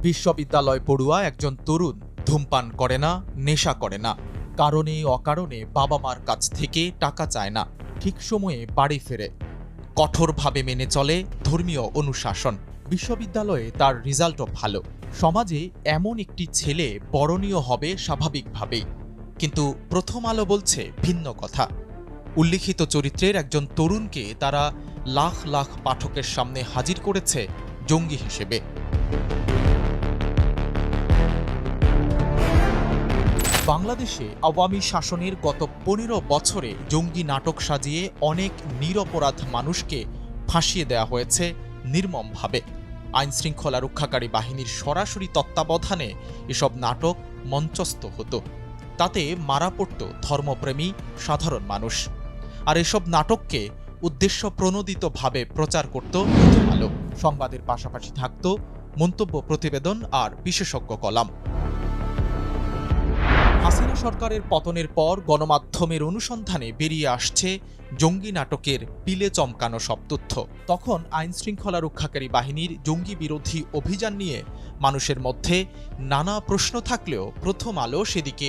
বিশ্ববিদ্যালয় পড়ুয়া একজন তরুণ ধূমপান করে না, নেশা করে না, কারণে অকারণে বাবা মার কাছ থেকে টাকা চায় না, ঠিক সময়ে বাড়ি ফেরে, কঠোরভাবে মেনে চলে ধর্মীয় অনুশাসন। বিশ্ববিদ্যালয়ে তার রেজাল্টও ভালো। সমাজে এমন একটি ছেলে বরণীয় হবে স্বাভাবিকভাবেই, কিন্তু প্রথম আলো বলছে ভিন্ন কথা। উল্লিখিত চরিত্রের একজন তরুণকে তারা লাখ লাখ পাঠকের সামনে হাজির করেছে জঙ্গি হিসেবে। বাংলাদেশে আওয়ামী শাসনের গত ১৫ বছরে জঙ্গি নাটক সাজিয়ে অনেক নিরপরাধ মানুষকে ফাঁসিয়ে দেওয়া হয়েছে নির্মমভাবে। আইনশৃঙ্খলা রক্ষাকারী বাহিনীর সরাসরি তত্ত্বাবধানে এসব নাটক মঞ্চস্থ হতো। তাতে মারা পড়ত ধর্মপ্রেমী সাধারণ মানুষ। আর এসব নাটককে উদ্দেশ্য প্রণোদিতভাবে প্রচার করত প্রথম আলো। সংবাদের পাশাপাশি থাকত মন্তব্য, প্রতিবেদন আর বিশেষজ্ঞ কলাম। হাসিনা সরকারের পতনের পর গণমাধ্যমের অনুসন্ধানে বেরিয়ে আসছে জঙ্গি নাটকের পিলে চমকানো সব তথ্য। তখন আইনশৃঙ্খলা রক্ষাকারী বাহিনীর জঙ্গি বিরোধী অভিযান নিয়ে মানুষের মধ্যে নানা প্রশ্ন থাকলেও প্রথম আলো সেদিকে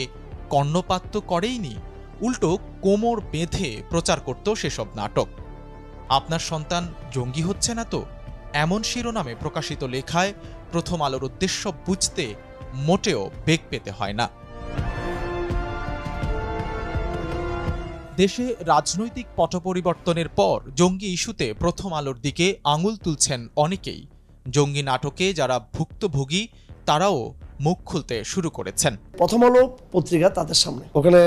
কর্ণপাত তো করেইনি, উল্টো কোমর বেঁধে প্রচার করত সেসব নাটক। আপনার সন্তান জঙ্গি হচ্ছে না তো, এমন শিরোনামে প্রকাশিত লেখায় প্রথম আলোর উদ্দেশ্য বুঝতে মোটেও বেগ পেতে হয় না। দেশে রাজনৈতিক পট পরিবর্তনের পর জঙ্গি ইস্যুতে প্রথম আলোর দিকে আঙুল তুলছেন অনেকেই। জঙ্গি নাটকে যারা ভুক্তভোগী তারাও মুখ খুলতে শুরু করেছেন। প্রথম আলো পত্রিকা তাদের সামনে, ওখানে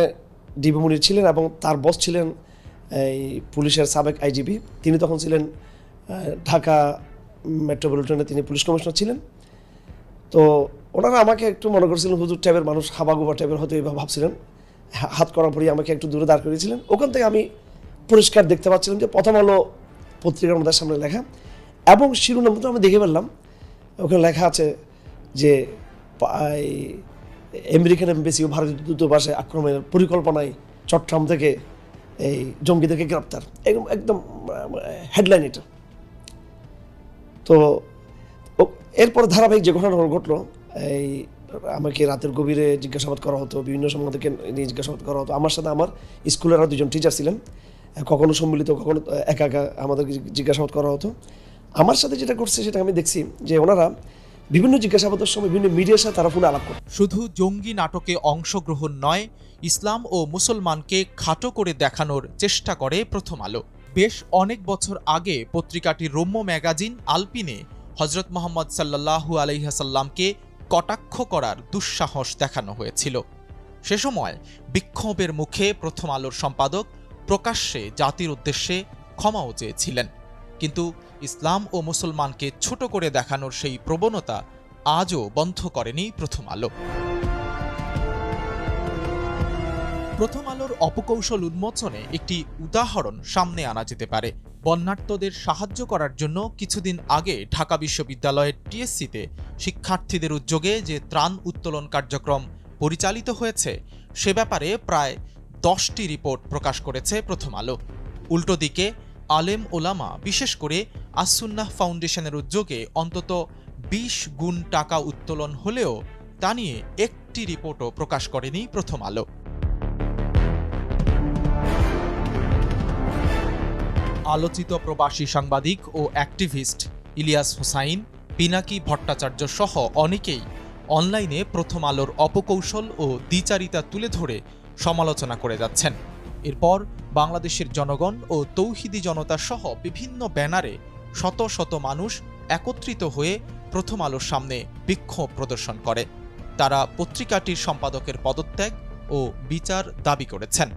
ডিবি মুনির ছিলেন এবং তার বস ছিলেন এই পুলিশের সাবেক আইজিপি। তিনি তখন ছিলেন ঢাকা মেট্রোপলিটনে, তিনি পুলিশ কমিশনার ছিলেন। তো ওনারা আমাকে একটু মনে করছিলেন হুজুর টাইপের মানুষ, হাবাগুবা টাইপের হয়তো এইভাবে ভাবছিলেন। হাত করার পরই আমাকে একটু দূরে দাঁড় করিয়েছিলেন। ওখান থেকে আমি পরিষ্কার দেখতে পাচ্ছিলাম যে প্রথম আলো পত্রিকার মধ্যে সামনে লেখা, এবং শিরোনাম মতো আমি দেখে ফেললাম ওখানে লেখা আছে যে আমেরিকান এমবেসি ও ভারতীয় দূতাবাসে আক্রমণের পরিকল্পনায় চট্টগ্রাম থেকে এই জঙ্গিদেরকে গ্রেপ্তার, একদম হেডলাইন এটা। তো এরপর ধারাবাহিক যে ঘটনা ঘটলো, এই আমাকে রাতের গভীরে জিজ্ঞাসাবাদ করা হতো, বিভিন্ন সময় থেকে নিয়ে জিজ্ঞাসাবাদ করা হতো। আমার সাথে আমার স্কুলের আরও 2জন টিচার ছিলেন, কখনো সম্মিলিত, কখনো একা একা আমাদেরকে জিজ্ঞাসাবাদ করা হতো। আমার সাথে যেটা করছে সেটা আমি দেখছি যে ওনারা বিভিন্ন জিজ্ঞাসাবাদের সময় বিভিন্ন মিডিয়ার সাথে তারা ফোনে আলাপ করে। শুধু জঙ্গি নাটকে অংশগ্রহণ নয়, ইসলাম ও মুসলমানকে খাটো করে দেখানোর চেষ্টা করে প্রথম আলো। বেশ অনেক বছর আগে পত্রিকাটির রম্য ম্যাগাজিন আলপিনে হজরত মুহাম্মদ সাল্লাল্লাহু আলাইহি ওয়াসাল্লামকে কটাক্ষ করার দুঃসাহস দেখানো হয়েছিল। সে সময় বিক্ষোভের মুখে প্রথম আলোর সম্পাদক প্রকাশ্যে জাতির উদ্দেশ্যে ক্ষমাও চেয়েছিলেন। কিন্তু ইসলাম ও মুসলমানকে ছোট করে দেখানোর সেই প্রবণতা আজও বন্ধ করেনি প্রথম আলো। প্রথম আলোর অপকৌশল উন্মোচনে একটি উদাহরণ সামনে আনা যেতে পারে। বন্যার্তদের সাহায্য করার জন্য কিছুদিন আগে ঢাকা বিশ্ববিদ্যালয়ের টিএসসিতে শিক্ষার্থীদের উদ্যোগে যে ত্রাণ উত্তোলন কার্যক্রম পরিচালিত হয়েছে, সে ব্যাপারে প্রায় 10টি রিপোর্ট প্রকাশ করেছে প্রথম আলো। উল্টো দিকে আলেম ওলামা, বিশেষ করে আস-সুন্নাহ ফাউন্ডেশনের উদ্যোগে অন্তত 20 গুণ টাকা উত্তোলন হলেও তা নিয়ে একটি রিপোর্টও প্রকাশ করেনি প্রথম আলো। আলোচিত প্রবাসী সাংবাদিক ও অ্যাক্টিভিস্ট ইলিয়াস হোসাইন, পিনাকি ভট্টাচার্য সহ অনেকেই অনলাইনে প্রথম আলোর অপকৌশল ও দ্বিচারিতা তুলে ধরে সমালোচনা করে যাচ্ছেন। এরপর বাংলাদেশের জনগণ ও তৌহিদি জনতা সহ বিভিন্ন ব্যানারে শত শত মানুষ একত্রিত হয়ে প্রথম আলোর সামনে বিক্ষোভ প্রদর্শন করে। তারা পত্রিকাটির সম্পাদকের পদত্যাগ ও বিচার দাবি করেছেন।